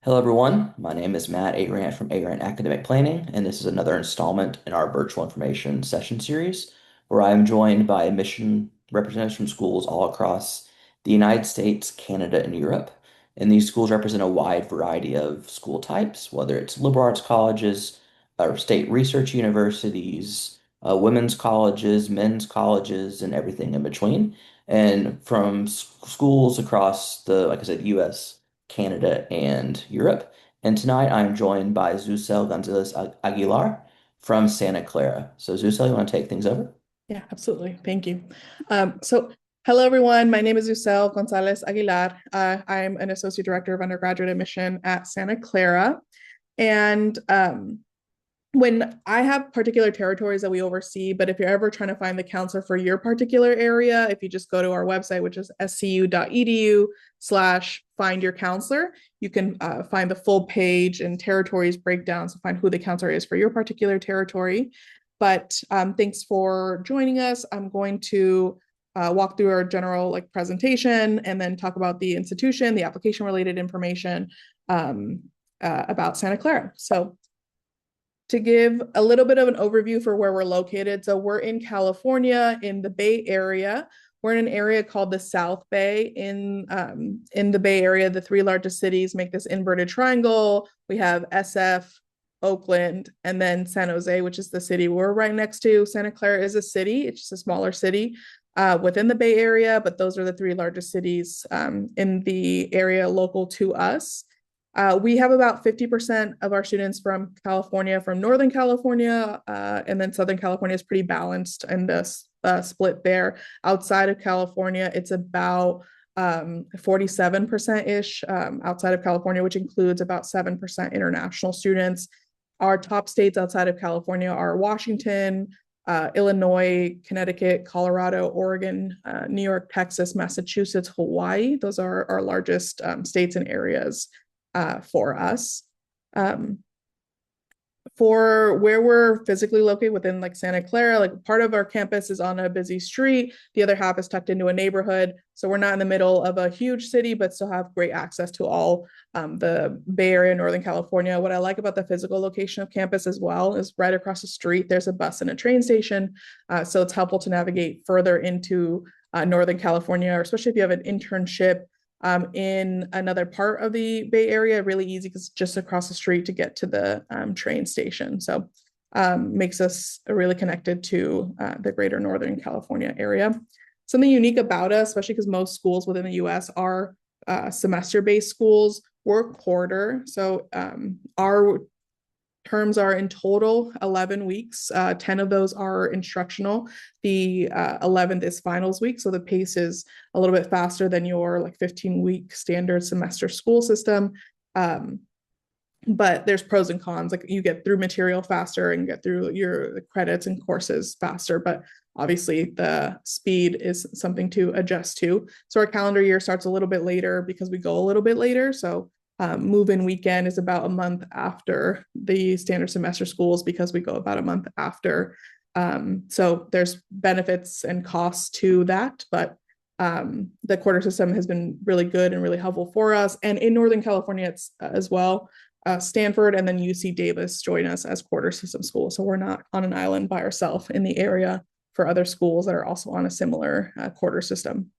Hello, everyone. My name is Matt Arant from Arant Academic Planning, and this is another installment in our virtual information session series where I am joined by admission representatives from schools all across the United States, Canada, and Europe. And these schools represent a wide variety of school types, whether it's liberal arts colleges, or state research universities, women's colleges, men's colleges, and everything in between. And from schools across like I said, US. Canada, and Europe. And tonight I'm joined by Zucel Gonzalez Aguilar from Santa Clara. So, Zucel, you want to take things over? Yeah, absolutely. Thank you. Hello, everyone. My name is Zucel Gonzalez Aguilar. I'm an associate director of undergraduate admission at Santa Clara. And when I have particular territories that we oversee, but if you're ever trying to find the counselor for your particular area, if you just go to our website, which is scu.edu/find your counselor, you can find the full page and territories breakdown. So find who the counselor is for your particular territory. But thanks for joining us. I'm going to walk through our general presentation and then talk about the institution, the application related information about Santa Clara. So to give a little bit of an overview for where we're located. So we're in California in the Bay Area. We're in an area called the South Bay. In the Bay Area, the three largest cities make this inverted triangle. We have SF, Oakland, and then San Jose, which is the city we're right next to. Santa Clara is a city. It's just a smaller city within the Bay Area, but those are the three largest cities in the area local to us. We have about 50% of our students from California, from Northern California, and then Southern California is pretty balanced in this split there. Outside of California, it's about 47%-ish outside of California, which includes about 7% international students. Our top states outside of California are Washington, Illinois, Connecticut, Colorado, Oregon, New York, Texas, Massachusetts, Hawaii. Those are our largest states and areas for us. For where we're physically located within Santa Clara, part of our campus is on a busy street, the other half is tucked into a neighborhood. So we're not in the middle of a huge city, but still have great access to all the Bay Area, Northern California. What I like about the physical location of campus as well is right across the street, there's a bus and a train station. So it's helpful to navigate further into Northern California, or especially if you have an internship in another part of the Bay Area, really easy because just across the street to get to the train station. So makes us really connected to the greater Northern California area. Something unique about us, especially because most schools within the US are semester-based schools, we're quarter. So our terms are in total 11 weeks. 10 of those are instructional. The 11th is finals week. So the pace is a little bit faster than your 15-week standard semester school system. But there's pros and cons. You get through material faster and get through your credits and courses faster. But obviously the speed is something to adjust to. So our calendar year starts a little bit later because we go a little bit later. So move-in weekend is about a month after the standard semester schools because we go about a month after. So there's benefits and costs to that, but the quarter system has been really good and really helpful for us. And in Northern California, it's as well. Stanford and then UC Davis join us as quarter system schools. So we're not on an island by ourselves in the area for other schools that are also on a similar quarter system.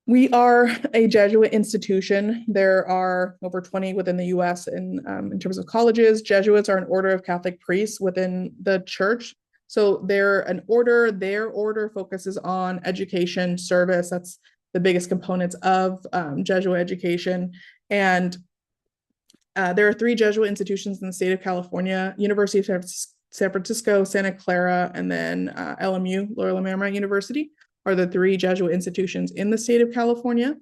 We are a Jesuit institution. There are over 20 within the US in terms of colleges. Jesuits are an order of Catholic priests within the church. So they're an order, their order focuses on education, service. That's the biggest components of Jesuit education. And there are three Jesuit institutions in the state of California: University of San Francisco, Santa Clara, and then LMU, Loyola Marymount University are the three Jesuit institutions in the state of California.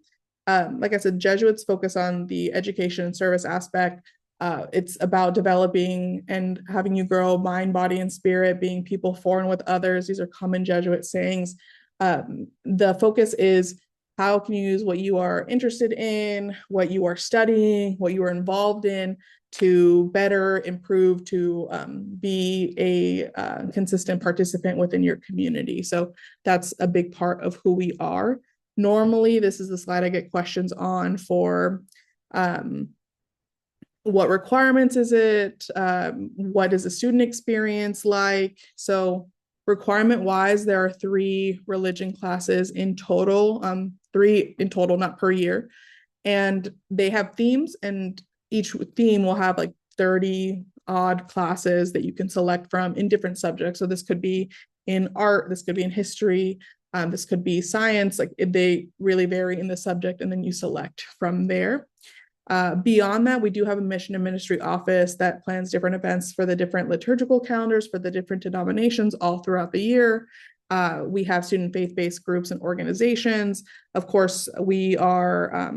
Like I said, Jesuits focus on the education and service aspect. It's about developing and having you grow mind, body, and spirit, being people for and with others. These are common Jesuit sayings. The focus is how can you use what you are interested in, what you are studying, what you are involved in to better improve, to be a consistent participant within your community. So that's a big part of who we are. Normally, this is the slide I get questions on for Um, what requirements is it? What is the student experience like? So requirement wise, there are three religion classes in total, three in total, not per year. And they have themes, and each theme will have like 30 odd classes that you can select from in different subjects. So this could be in art, this could be in history, this could be science. Like they really vary in the subject, and then you select from there. Beyond that, we do have a mission and ministry office that plans different events for the different liturgical calendars for the different denominations all throughout the year. We have student faith-based groups and organizations. Of course, we are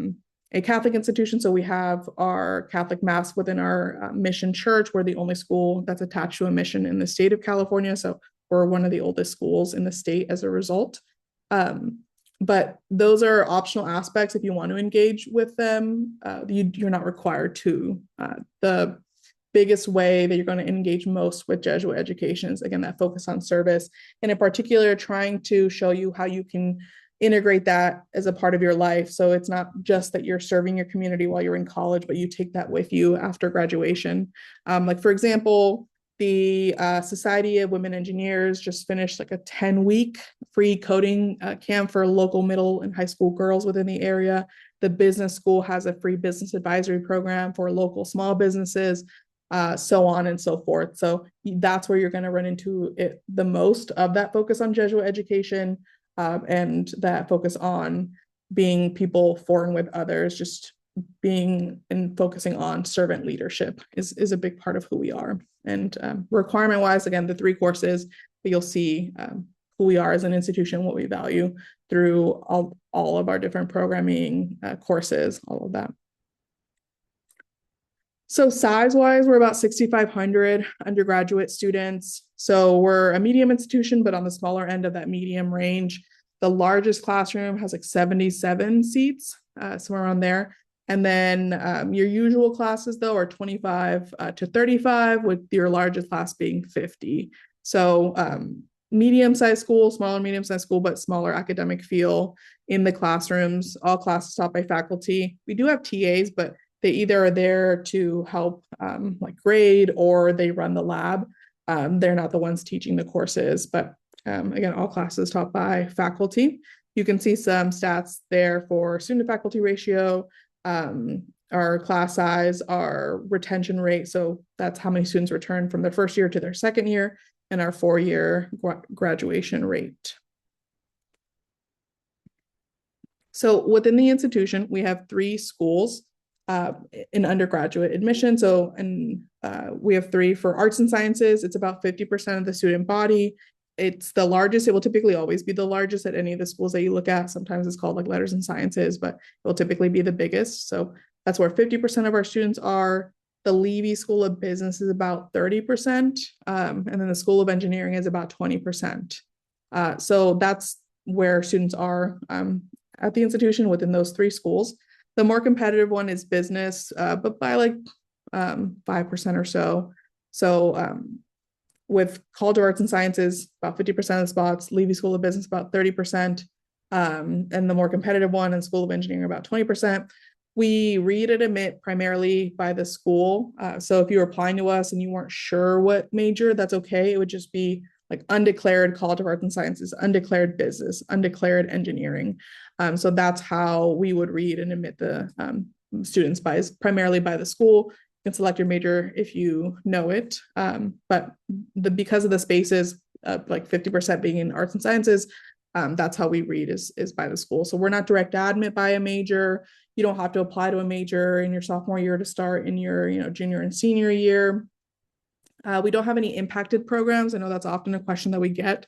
a Catholic institution, so we have our Catholic Mass within our mission church. We're the only school that's attached to a mission in the state of California, so we're one of the oldest schools in the state as a result. Um, but those are optional aspects. If you want to engage with them, you're not required to. The biggest way that you're going to engage most with Jesuit education is, again, that focus on service, and in particular trying to show you how you can integrate that as a part of your life. So it's not just that you're serving your community while you're in college, but you take that with you after graduation. Like for example, the Society of Women Engineers just finished like a 10-week free coding camp for local middle and high school girls within the area. The business school has a free business advisory program for local small businesses, so on and so forth. So that's where you're going to run into it the most of that focus on Jesuit education, and that focus on being people for and with others, just being and focusing on servant leadership is a big part of who we are. And requirement wise, again, the three courses, but you'll see who we are as an institution, what we value through all of our different programming courses, all of that. So size wise, we're about 6,500 undergraduate students. So we're a medium institution, but on the smaller end of that medium range. The largest classroom has like 77 seats, somewhere around there. And then your usual classes, though, are 25 to 35, with your largest class being 50. So medium-sized school, smaller medium-sized school, but smaller academic feel in the classrooms, all classes taught by faculty. We do have TAs, but they either are there to help like grade, or they run the lab. They're not the ones teaching the courses, but again, all classes taught by faculty. You can see some stats there for student faculty ratio, our class size, our retention rate. So that's how many students return from their first year to their second year, and our 4-year graduation rate. So within the institution, we have 3 schools in undergraduate admission. So, and we have 3 for arts and sciences. It's about 50% of the student body. It's the largest. It will typically always be the largest at any of the schools that you look at. Sometimes it's called like letters and sciences, but it will typically be the biggest. So that's where 50% of our students are. The Levy School of Business is about 30%, and then the School of Engineering is about 20%. So that's where students are at the institution within those 3 schools. The more competitive one is business, but by like 5% or so. So with College of Arts and Sciences, about 50% of the spots, Levy School of Business, about 30%, and the more competitive one and School of Engineering, about 20%. We read and admit primarily by the school. So if you're applying to us and you weren't sure what major, that's okay. It would just be like undeclared College of Arts and Sciences, undeclared business, undeclared engineering. So that's how we would read and admit the students primarily by the school. You can select your major if you know it. But because of the spaces, like 50% being in arts and sciences, that's how we read is by the school. So we're not direct admit by a major. You don't have to apply to a major in your sophomore year to start in your junior and senior year. We don't have any impacted programs. I know that's often a question that we get.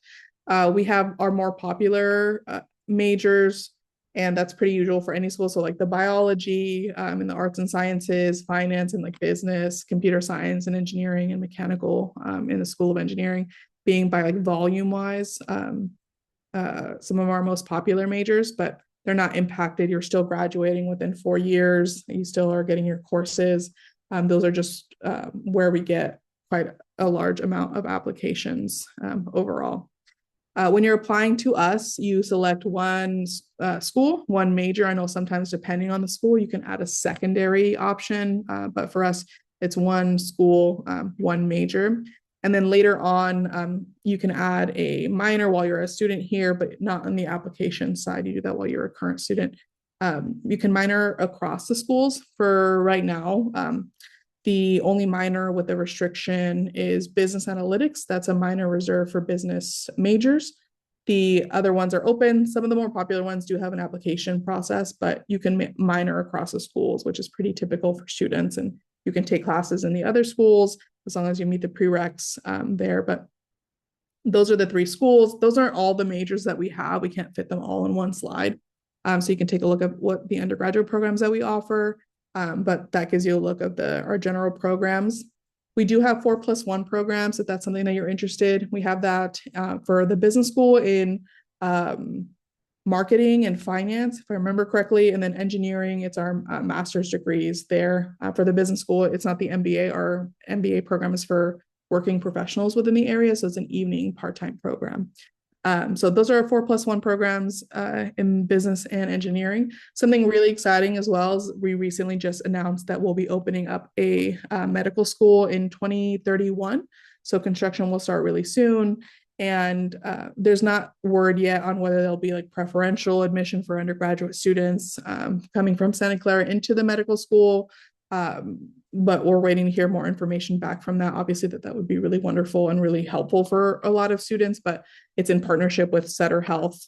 We have our more popular majors, and that's pretty usual for any school. So like the biology and the arts and sciences, finance and like business, computer science and engineering and mechanical in the School of Engineering being by like volume wise, some of our most popular majors, but they're not impacted. You're still graduating within 4 years. You still are getting your courses. Those are just where we get quite a large amount of applications overall. When you're applying to us, you select one school, one major. I know sometimes depending on the school, you can add a secondary option, but for us, it's one school, one major. And then later on, you can add a minor while you're a student here, but not on the application side. You do that while you're a current student. You can minor across the schools for right now. The only minor with the restriction is business analytics. That's a minor reserved for business majors. The other ones are open. Some of the more popular ones do have an application process, but you can minor across the schools, which is pretty typical for students. And you can take classes in the other schools as long as you meet the prereqs there. But those are the three schools. Those aren't all the majors that we have. We can't fit them all in one slide. So you can take a look at what the undergraduate programs that we offer, but that gives you a look of our general programs. We do have 4+1 programs if that's something that you're interested. We have that for the business school in marketing and finance, if I remember correctly, and then engineering, it's our master's degrees there. For the business school, it's not the MBA. Our MBA program is for working professionals within the area, so it's an evening part-time program. So those are our 4+1 programs in business and engineering. Something really exciting as well is we recently just announced that we'll be opening up a medical school in 2031. So construction will start really soon. And there's not word yet on whether there'll be like preferential admission for undergraduate students coming from Santa Clara into the medical school. But we're waiting to hear more information back from that. Obviously, that would be really wonderful and really helpful for a lot of students, but it's in partnership with Sutter Health.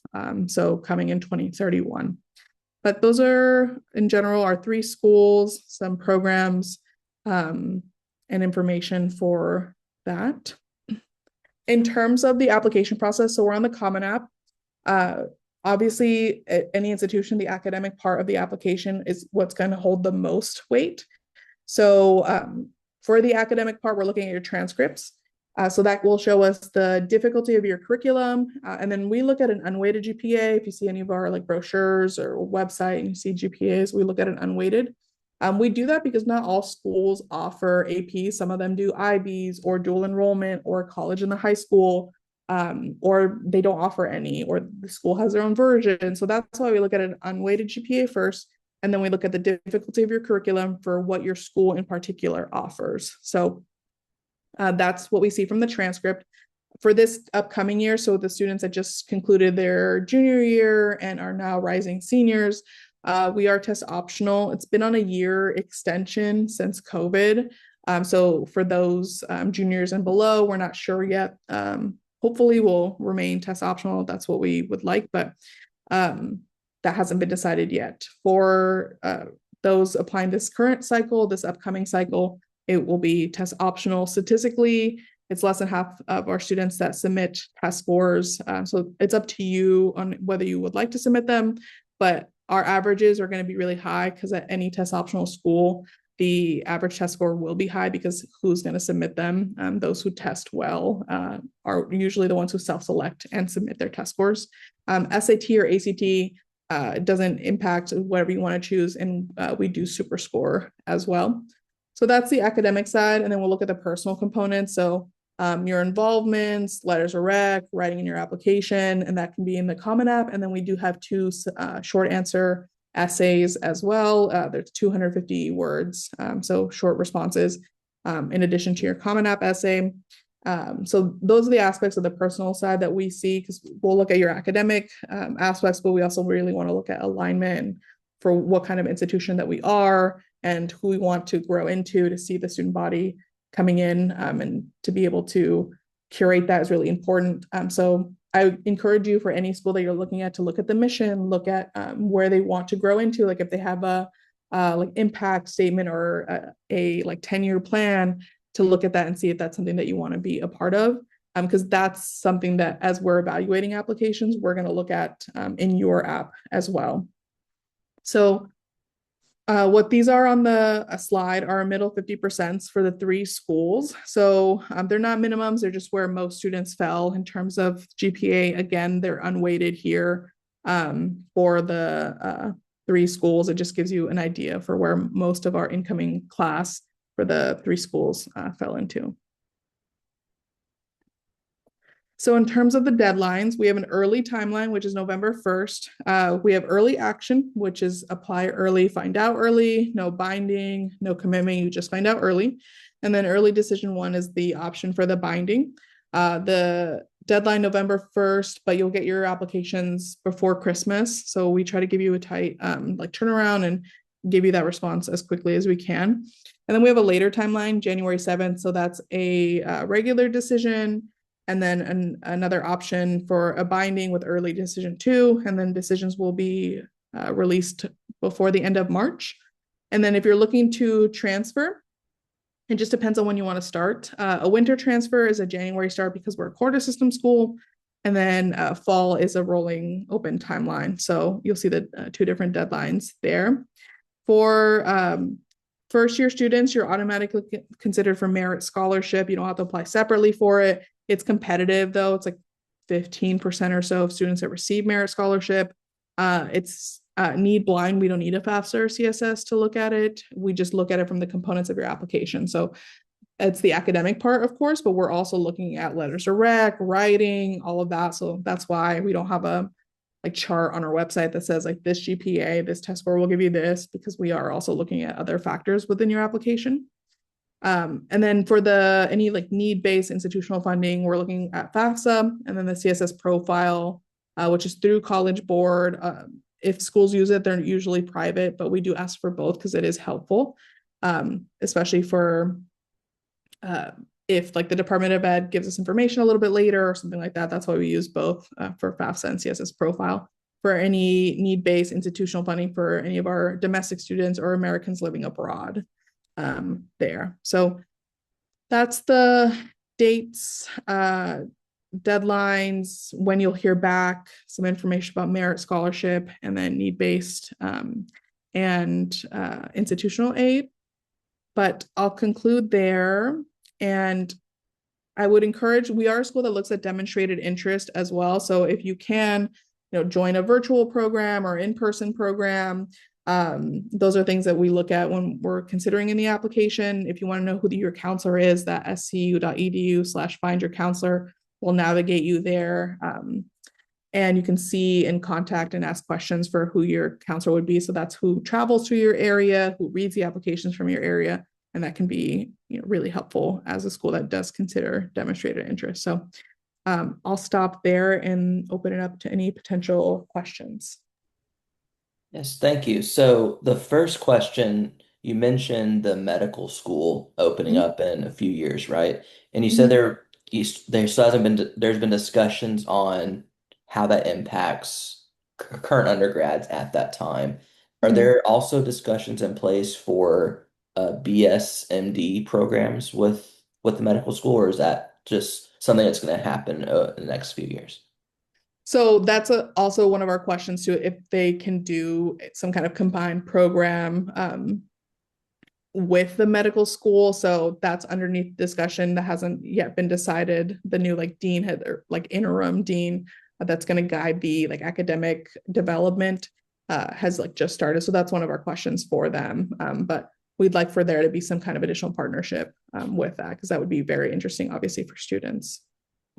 So coming in 2031. But those are, in general, our three schools, some programs, and information for that. In terms of the application process, so we're on the Common App. Obviously, at any institution, the academic part of the application is what's going to hold the most weight. So for the academic part, we're looking at your transcripts. So that will show us the difficulty of your curriculum. And then we look at an unweighted GPA. If you see any of our like brochures or website and you see GPAs, we look at an unweighted. We do that because not all schools offer AP. Some of them do IBs or dual enrollment or college in the high school, or they don't offer any, or the school has their own version. So that's why we look at an unweighted GPA first. And then we look at the difficulty of your curriculum for what your school in particular offers. So that's what we see from the transcript. For this upcoming year, so the students that just concluded their junior year and are now rising seniors, we are test optional. It's been on a year extension since COVID. So for those juniors and below, we're not sure yet. Hopefully we'll remain test optional. That's what we would like, but that hasn't been decided yet. For those applying this current cycle, this upcoming cycle, it will be test optional. Statistically, it's less than half of our students that submit test scores. So it's up to you on whether you would like to submit them, but our averages are going to be really high because at any test optional school, the average test score will be high because who's going to submit them? Those who test well are usually the ones who self-select and submit their test scores. SAT or ACT doesn't impact whatever you want to choose, and we do super score as well. So that's the academic side, and then we'll look at the personal components. So your involvements, letters of rec, writing in your application, and that can be in the Common App. And then we do have two short answer essays as well. There's 250 words, so short responses in addition to your Common App essay. So those are the aspects of the personal side that we see, because we'll look at your academic aspects, but we also really want to look at alignment for what kind of institution that we are and who we want to grow into, to see the student body coming in, and to be able to curate that is really important. So I encourage you, for any school that you're looking at, to look at the mission, look at where they want to grow into, like if they have a like impact statement or a like 10-year plan, to look at that and see if that's something that you want to be a part of. Because that's something that, as we're evaluating applications, we're going to look at in your app as well. So what these are on the slide are middle 50% for the three schools. So they're not minimums, they're just where most students fell in terms of GPA. Again, they're unweighted here for the three schools. It just gives you an idea for where most of our incoming class for the three schools fell into. So in terms of the deadlines, we have an early timeline, which is November 1st. We have early action, which is apply early, find out early, no binding, no commitment, you just find out early. And then early decision one is the option for the binding. The deadline November 1st, but you'll get your applications before Christmas. So we try to give you a tight like turnaround and give you that response as quickly as we can. And then we have a later timeline, January 7th. So that's a regular decision, and then another option for a binding with early decision two, and then decisions will be released before the end of March. And then if you're looking to transfer, it just depends on when you want to start. A winter transfer is a January start because we're a quarter system school, and then fall is a rolling open timeline. So you'll see the two different deadlines there. For first year students, you're automatically considered for merit scholarship. You don't have to apply separately for it. It's competitive though. It's like 15% or so of students that receive merit scholarship. It's need blind. We don't need a FAFSA or CSS to look at it. We just look at it from the components of your application. So it's the academic part, of course, but we're also looking at letters of rec, writing, all of that. So that's why we don't have a like chart on our website that says like this GPA, this test score will give you this, because we are also looking at other factors within your application. And then for the any like need-based institutional funding, we're looking at FAFSA, and then the CSS profile, which is through College Board. If schools use it, they're usually private, but we do ask for both because it is helpful, especially for if like the Department of Ed gives us information a little bit later or something like that. That's why we use both for FAFSA and CSS profile. For any need-based institutional funding for any of our domestic students or Americans living abroad there. So that's the dates, deadlines, when you'll hear back, some information about merit scholarship, and then need-based and institutional aid. But I'll conclude there. And I would encourage, we are a school that looks at demonstrated interest as well. So if you can, join a virtual program or in-person program, those are things that we look at when we're considering in the application. If you want to know who your counselor is, that scu.edu/find your counselor will navigate you there. And you can see and contact and ask questions for who your counselor would be. So that's who travels to your area, who reads the applications from your area. And that can be really helpful as a school that does consider demonstrated interest. So I'll stop there and open it up to any potential questions. Yes, thank you. So the first question, you mentioned the medical school opening Mhm. up in a few years, right? And you said Mhm. there still hasn't been there's been discussions on how that impacts current undergrads at that time. Are Mhm. there also discussions in place for BSMD programs with the medical school, or is that just something that's going to happen in the next few years? So that's also one of our questions too, if they can do some kind of combined program with the medical school. So that's underneath discussion that hasn't yet been decided. The new like dean had or like interim dean that's going to guide the like academic development has like just started. So that's one of our questions for them. But we'd like for there to be some kind of additional partnership with that, because that would be very interesting, obviously, for students.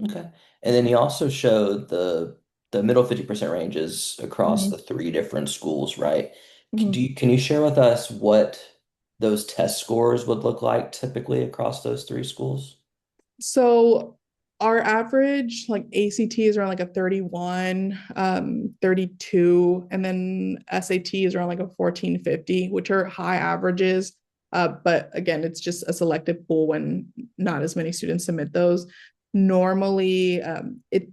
Okay. And then you also showed the middle 50% ranges across Mm-hmm. the three different schools, right? Mm-hmm. Can you share with us what those test scores would look like typically across those three schools? So our average like ACT is around like a 31, 32, and then SAT is around like a 1450, which are high averages. But again, it's just a selective pool when not as many students submit those. Normally, it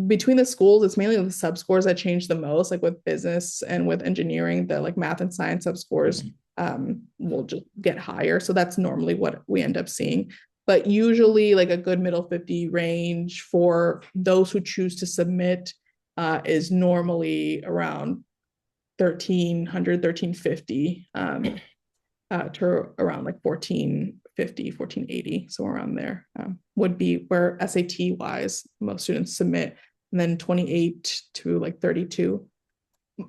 between the schools, it's mainly the sub scores that change the most, like with business and with engineering, the like math and science sub scores Mhm. will just get higher. So that's normally what we end up seeing. But usually, like a good middle 50 range for those who choose to submit is normally around 1300, 1350 to around like 1450, 1480. So around there would be where SAT wise, most students submit, and then 28 to like 32.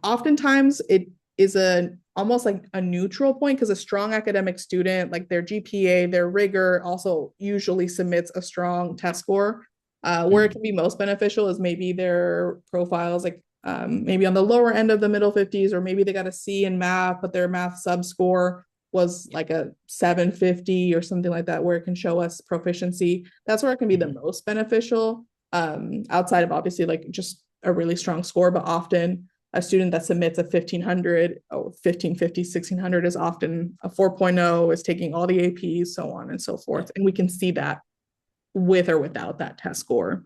Oftentimes it is a almost like a neutral point, because a strong academic student, like their GPA, their rigor also usually submits a strong test score. Where it can be most beneficial is maybe their profiles, like maybe on the lower end of the middle 50s, or maybe they got a C in math, but their math sub score was like a 750 or something like that, where it can show us proficiency. That's where it can be the Mhm. most beneficial, outside of obviously like just a really strong score, but often a student that submits a 1500 or 1550, 1600 is often a 4.0, is taking all the APs, so on and so Yeah. forth. And we can see that with or without that test score.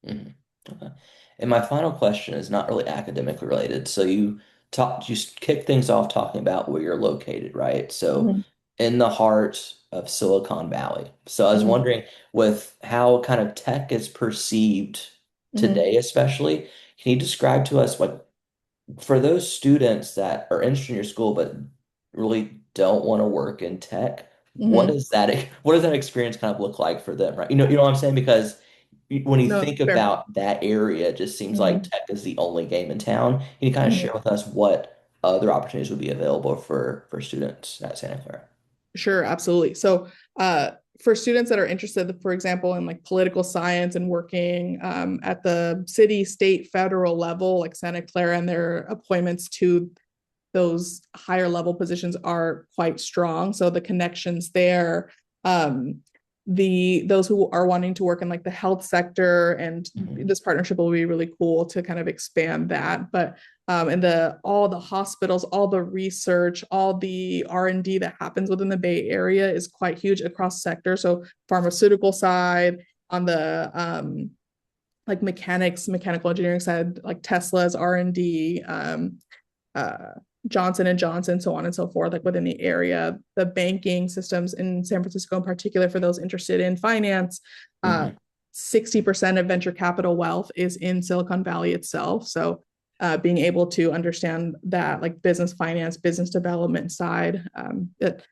Mhm. Okay. And my final question is not really academically related. So you kick things off talking about where you're located, right? So Mhm. in the heart of Silicon Valley. So I was Mhm. wondering with how kind of tech is perceived Mhm. today, especially, can you describe to us what for those students that are interested in your school but really don't want to work in tech, Mhm. what does that experience kind of look like for them, right? You know what I'm saying? Because when you No, think fair. about that area, it just seems like Mhm. tech is the only game in town. Can you kind of Mhm. share with us what other opportunities would be available for students at Santa Clara? Sure, absolutely. So, for students that are interested, for example, in like political science and working at the city, state, federal level, like Santa Clara, and their appointments to those higher level positions are quite strong. So the connections there, um, the those who are wanting to work in like the health sector, and Hmm. this partnership will be really cool to kind of expand that. But and the all the hospitals, all the research, all the R&D that happens within the Bay Area is quite huge across sectors. So pharmaceutical side, on the like mechanical engineering side, like Tesla's R&D, uh, Johnson and Johnson, so on and so forth, like within the area, the banking systems in San Francisco, in particular, for those interested in finance. Uh, Hmm. 60% of venture capital wealth is in Silicon Valley itself. So, being able to understand that, like business finance, business development side, that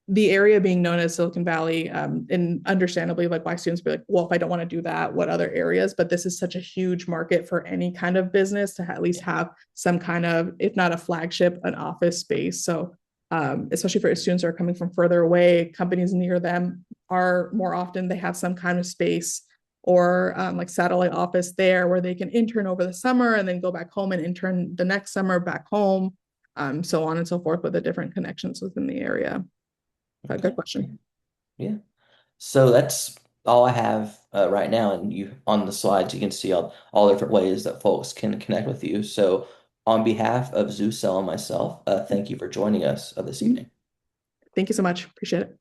the area being known as Silicon Valley, and understandably, like why students be like, well, if I don't want to do that, what other areas? But this is such a huge market for any kind of business to at least Yeah. have some kind of, if not a flagship, an office space. So, especially for students who are coming from further away, companies near them are more often they have some kind of space or like satellite office there where they can intern over the summer and then go back home and intern the next summer back home, so on and so forth with the different connections within the area. Good Okay. question. Yeah. So that's all I have right now. And you on the slides, you can see all different ways that folks can connect with you. So on behalf of Zucel and myself, thank you for joining us this Mhm. evening. Thank you so much. Appreciate it.